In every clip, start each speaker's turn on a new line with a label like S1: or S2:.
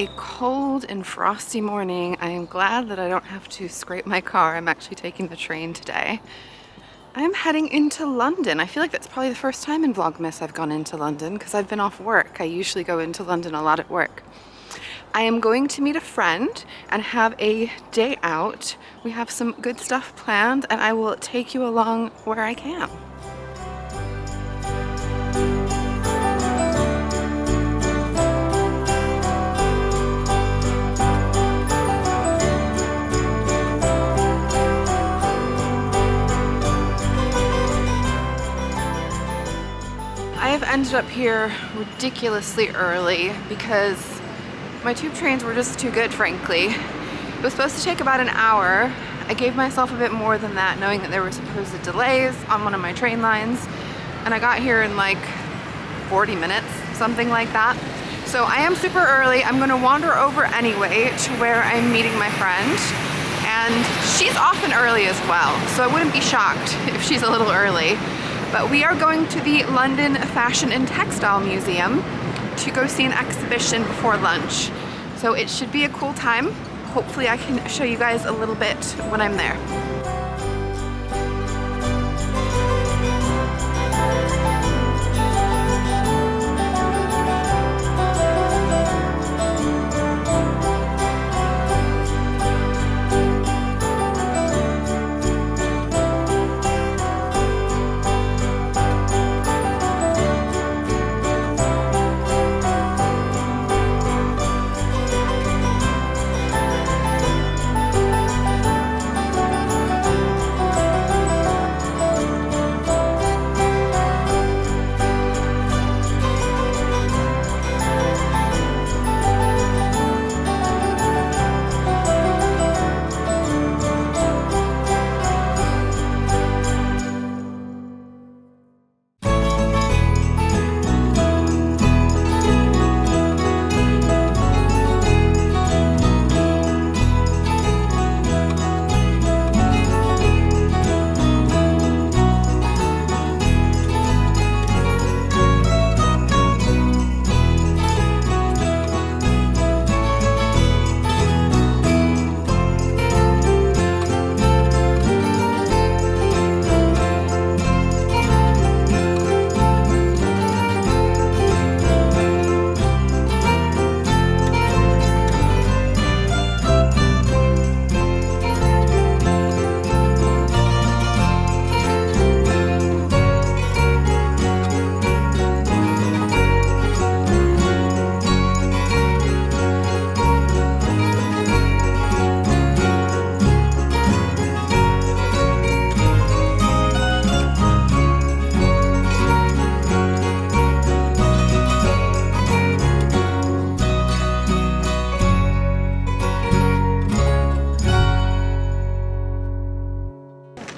S1: a cold and frosty morning. I am glad that I don't have to scrape my car. I'm actually taking the train today. I'm heading into London. I feel like that's probably the first time in Vlogmas I've gone into London because I've been off work. I usually go into London a lot at work. I am going to meet a friend and have a day out. We have some good stuff planned and I will take you along where I can. I have ended up here ridiculously early because my tube trains were just too good, frankly. It was supposed to take about an hour. I gave myself a bit more than that, knowing that there were supposed delays on one of my train lines. And I got here in like 40 minutes, something like that. So I am super early. I'm gonna wander over anyway to where I'm meeting my friend. And she's often early as well, so I wouldn't be shocked if she's a little early. But we are going to the London Fashion and Textile Museum to go see an exhibition before lunch. So it should be a cool time. Hopefully I can show you guys a little bit when I'm there.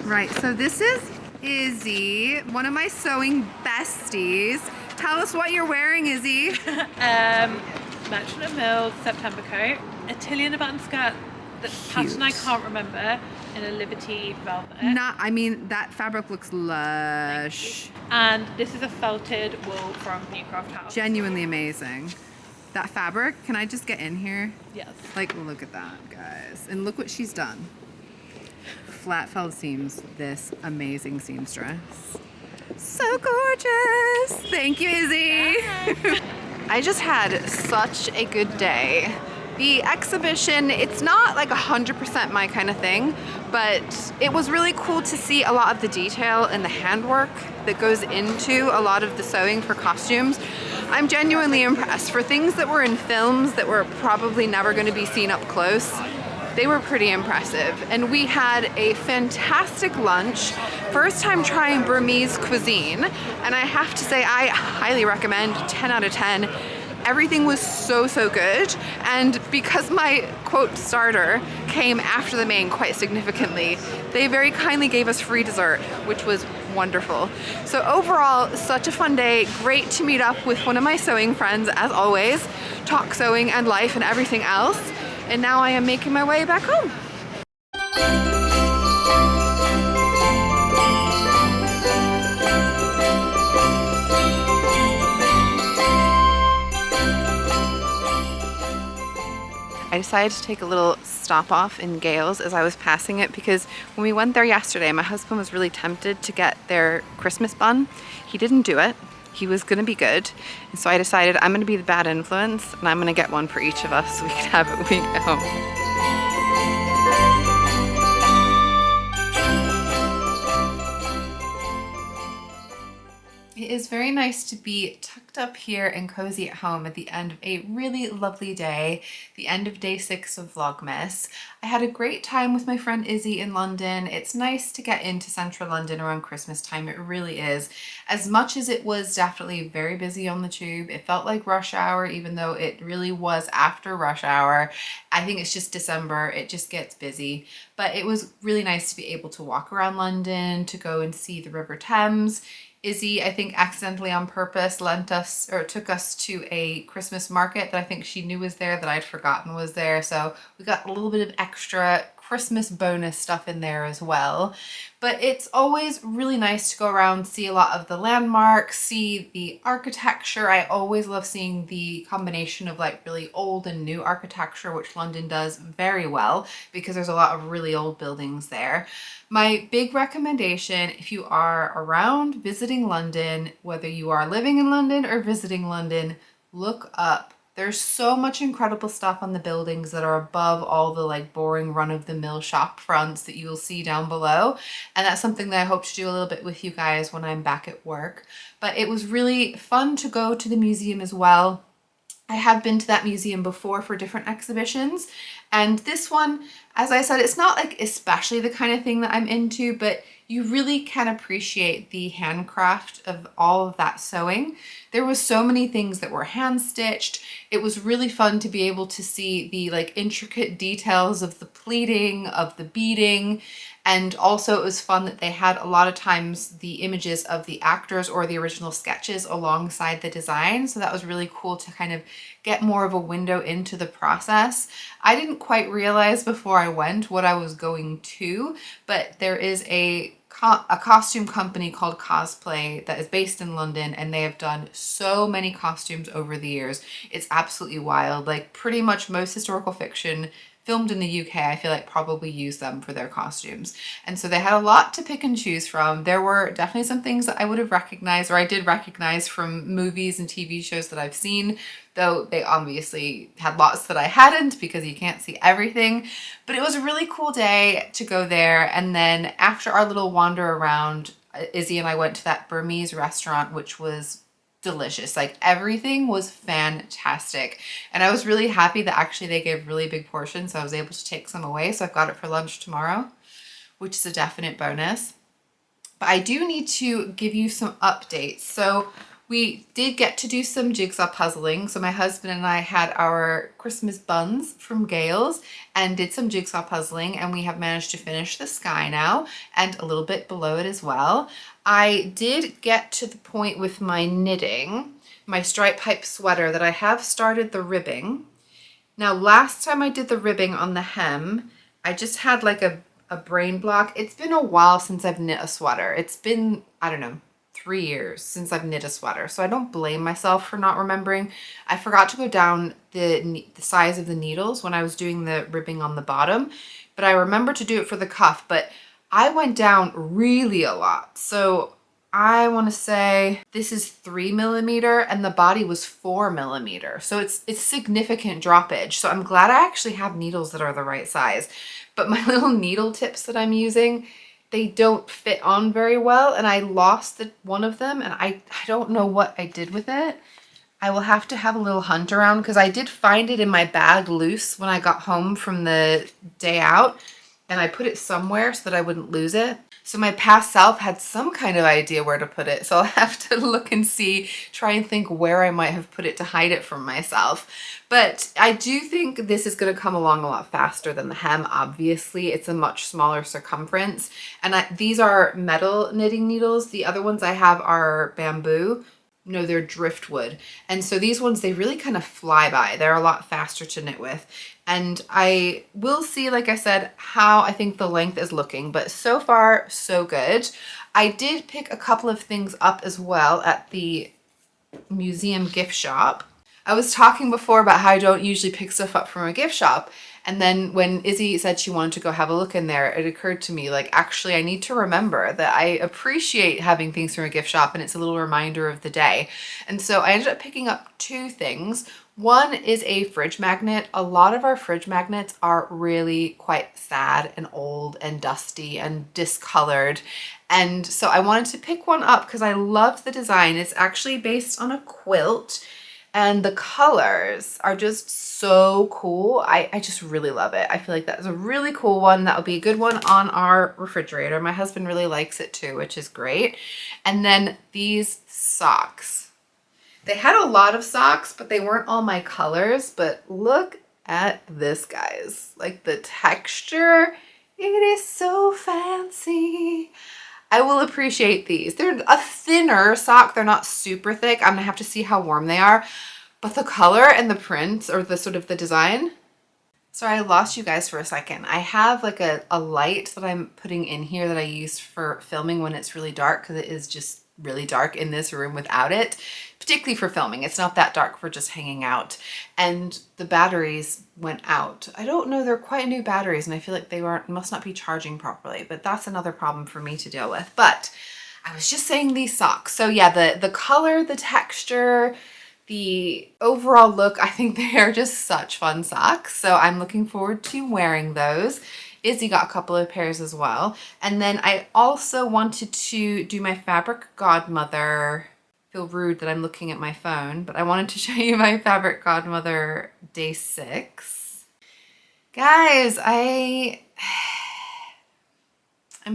S1: Right, so this is Izzy, one of my sewing besties. Tell us what you're wearing, Izzy.
S2: Merchant & Mills September coat, a Tillian button skirt, the pattern I can't remember, in a Liberty velvet.
S1: I mean, that fabric looks lush.
S2: And this is a felted wool from Newcraft House.
S1: Genuinely amazing. That fabric, can I just get in here?
S2: Yes.
S1: Like, look at that, guys. And look what she's done. Flat felled seams, this amazing seamstress. So gorgeous. Thank you, Izzy. I just had such a good day. The exhibition, it's not like 100% my kind of thing, but it was really cool to see a lot of the detail and the handwork that goes into a lot of the sewing for costumes. I'm genuinely impressed. For things that were in films that were probably never going to be seen up close, they were pretty impressive. And we had a fantastic lunch. First time trying Burmese cuisine. And I have to say, I highly recommend, 10 out of 10. Everything was so good. And because my quote starter came after the main quite significantly, they very kindly gave us free dessert, which was wonderful. So overall, such a fun day. Great to meet up with one of my sewing friends, as always, talk sewing and life and everything else. And now I am making my way back home. decided to take a little stop off in Gales as I was passing it, because when we went there yesterday, my husband was really tempted to get their Christmas bun. He didn't do it. He was gonna be good. And so I decided I'm gonna be the bad influence and I'm gonna get one for each of us so we can have it when we get home. It is very nice to be tucked up here and cozy at home at the end of a really lovely day, the end of day 6 of Vlogmas. I had a great time with my friend Izzy in London. It's nice to get into central London around Christmas time, it really is. As much as it was definitely very busy on the tube, it felt like rush hour, even though it really was after rush hour. I think it's just December, it just gets busy. But it was really nice to be able to walk around London, to go and see the River Thames. Izzy, I think accidentally on purpose, took us to a Christmas market that I think she knew was there that I'd forgotten was there. So we got a little bit of extra Christmas bonus stuff in there as well. But it's always really nice to go around, see a lot of the landmarks, see the architecture. I always love seeing the combination of like really old and new architecture, which London does very well because there's a lot of really old buildings there. My big recommendation, if you are around visiting London, whether you are living in London or visiting London, look up. There's so much incredible stuff on the buildings that are above all the like boring run-of-the-mill shop fronts that you will see down below. And that's something that I hope to do a little bit with you guys when I'm back at work. But it was really fun to go to the museum as well. I have been to that museum before for different exhibitions, and this one, as I said, it's not like especially the kind of thing that I'm into, but you really can appreciate the handcraft of all of that sewing. There was so many things that were hand stitched. It was really fun to be able to see the like intricate details of the pleating, of the beading. And also it was fun that they had a lot of times the images of the actors or the original sketches alongside the design. So that was really cool to kind of get more of a window into the process. I didn't quite realize before I went what I was going to, but there is a costume company called Cosplay that is based in London, and they have done so many costumes over the years. It's absolutely wild. Like pretty much most historical fiction filmed in the UK, I feel like probably use them for their costumes. And so they had a lot to pick and choose from. There were definitely some things that I would have recognized, or I did recognize from movies and TV shows that I've seen, though they obviously had lots that I hadn't because you can't see everything. But it was a really cool day to go there. And then after our little wander around, Izzy and I went to that Burmese restaurant, which was delicious. Like everything was fantastic. And I was really happy that actually they gave really big portions, so I was able to take some away. So I've got it for lunch tomorrow, which is a definite bonus. But I do need to give you some updates. So we did get to do some jigsaw puzzling. So my husband and I had our Christmas buns from Gales and did some jigsaw puzzling, and we have managed to finish the sky now and a little bit below it as well. I did get to the point with my knitting, my stripe pipe sweater, that I have started the ribbing. Now, last time I did the ribbing on the hem, I just had like a brain block. It's been a while since I've knit a sweater. It's been, I don't know, 3 years since I've knit a sweater. So I don't blame myself for not remembering. I forgot to go down the size of the needles when I was doing the ribbing on the bottom, but I remember to do it for the cuff, but I went down really a lot. So I want to say this is 3mm and the body was 4mm. So it's significant droppage. So I'm glad I actually have needles that are the right size, but my little needle tips that I'm using, they don't fit on very well, and I lost one of them, and I don't know what I did with it. I will have to have a little hunt around because I did find it in my bag loose when I got home from the day out, and I put it somewhere so that I wouldn't lose it. So my past self had some kind of idea where to put it, so I'll have to look and see, try and think where I might have put it to hide it from myself. But I do think this is going to come along a lot faster than the hem. Obviously, it's a much smaller circumference, and these are metal knitting needles. The other ones I have are bamboo. No, they're driftwood. And so these ones, they really kind of fly by. They're a lot faster to knit with. And I will see, like I said, how I think the length is looking, but so far, so good. I did pick a couple of things up as well at the museum gift shop. I was talking before about how I don't usually pick stuff up from a gift shop. And then when Izzy said she wanted to go have a look in there, it occurred to me, like, actually, I need to remember that I appreciate having things from a gift shop, and it's a little reminder of the day. And so I ended up picking up 2 things. One is a fridge magnet. A lot of our fridge magnets are really quite sad and old and dusty and discolored. And so I wanted to pick one up because I loved the design. It's actually based on a quilt. And the colors are just so cool. I just really love it. I feel like that's a really cool one. That would be a good one on our refrigerator. My husband really likes it too, which is great. And then these socks. They had a lot of socks, but they weren't all my colors. But look at this, guys. Like the texture, it is so fancy. I will appreciate these. They're a thinner sock. They're not super thick. I'm gonna have to see how warm they are. But the color and the print, or the sort of the design. Sorry, I lost you guys for a second. I have like a light that I'm putting in here that I use for filming when it's really dark, because it is just really dark in this room without it, particularly for filming. It's not that dark for just hanging out. And the batteries went out. I don't know, they're quite new batteries, and I feel like they must not be charging properly, but that's another problem for me to deal with. But I was just saying these socks. So yeah, the color, the texture, the overall look, I think they are just such fun socks. So I'm looking forward to wearing those. Izzy got a couple of pairs as well. And then I also wanted to do my fabric godmother. I feel rude that I'm looking at my phone, but I wanted to show you my fabric godmother day 6. Guys, I'm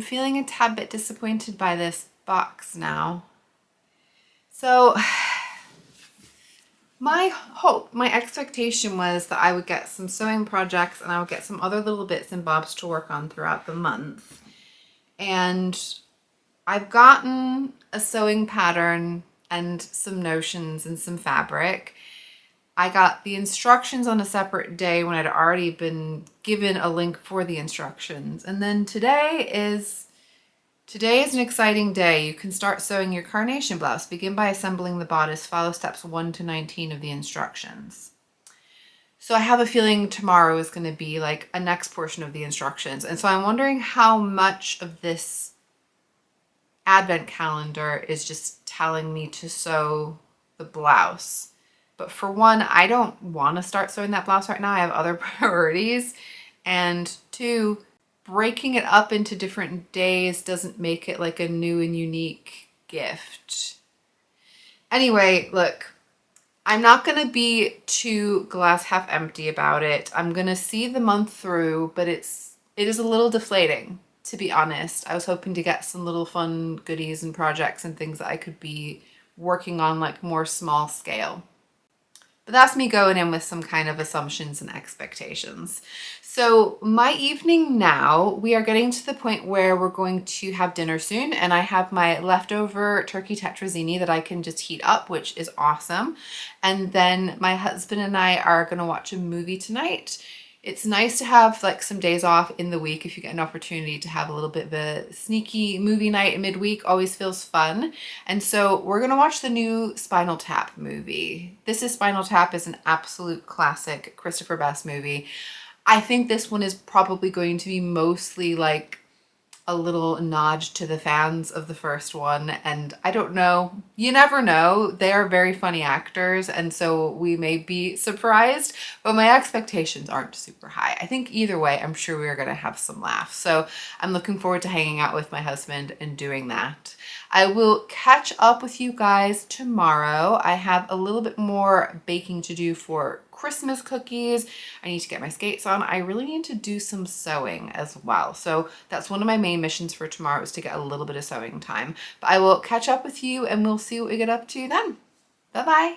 S1: feeling a tad bit disappointed by this box now. So my hope, my expectation was that I would get some sewing projects and I would get some other little bits and bobs to work on throughout the month. And I've gotten a sewing pattern and some notions and some fabric. I got the instructions on a separate day when I'd already been given a link for the instructions. And then today is an exciting day. You can start sewing your carnation blouse. Begin by assembling the bodice. Follow steps 1 to 19 of the instructions. So I have a feeling tomorrow is going to be like a next portion of the instructions. And so I'm wondering how much of this advent calendar is just telling me to sew the blouse. But for one, I don't want to start sewing that blouse right now. I have other priorities. And 2, breaking it up into different days doesn't make it like a new and unique gift. Anyway, look, I'm not going to be too glass half empty about it. I'm going to see the month through, but it is a little deflating, to be honest. I was hoping to get some little fun goodies and projects and things that I could be working on like more small scale. But that's me going in with some kind of assumptions and expectations. So my evening now, we are getting to the point where we're going to have dinner soon, and I have my leftover turkey tetrazzini that I can just heat up, which is awesome. And then my husband and I are going to watch a movie tonight. It's nice to have like some days off in the week if you get an opportunity to have a little bit of a sneaky movie night midweek. Always feels fun. And so we're going to watch the new Spinal Tap movie. Spinal Tap is an absolute classic Christopher Best movie. I think this one is probably going to be mostly like a little nod to the fans of the first one. And I don't know, you never know. They are very funny actors, and so we may be surprised, but my expectations aren't super high. I think either way, I'm sure we are going to have some laughs. So I'm looking forward to hanging out with my husband and doing that. I will catch up with you guys tomorrow. I have a little bit more baking to do for Christmas cookies. I need to get my skates on. I really need to do some sewing as well. So that's one of my main missions for tomorrow, is to get a little bit of sewing time. But I will catch up with you and we'll see what we get up to then. Bye-bye.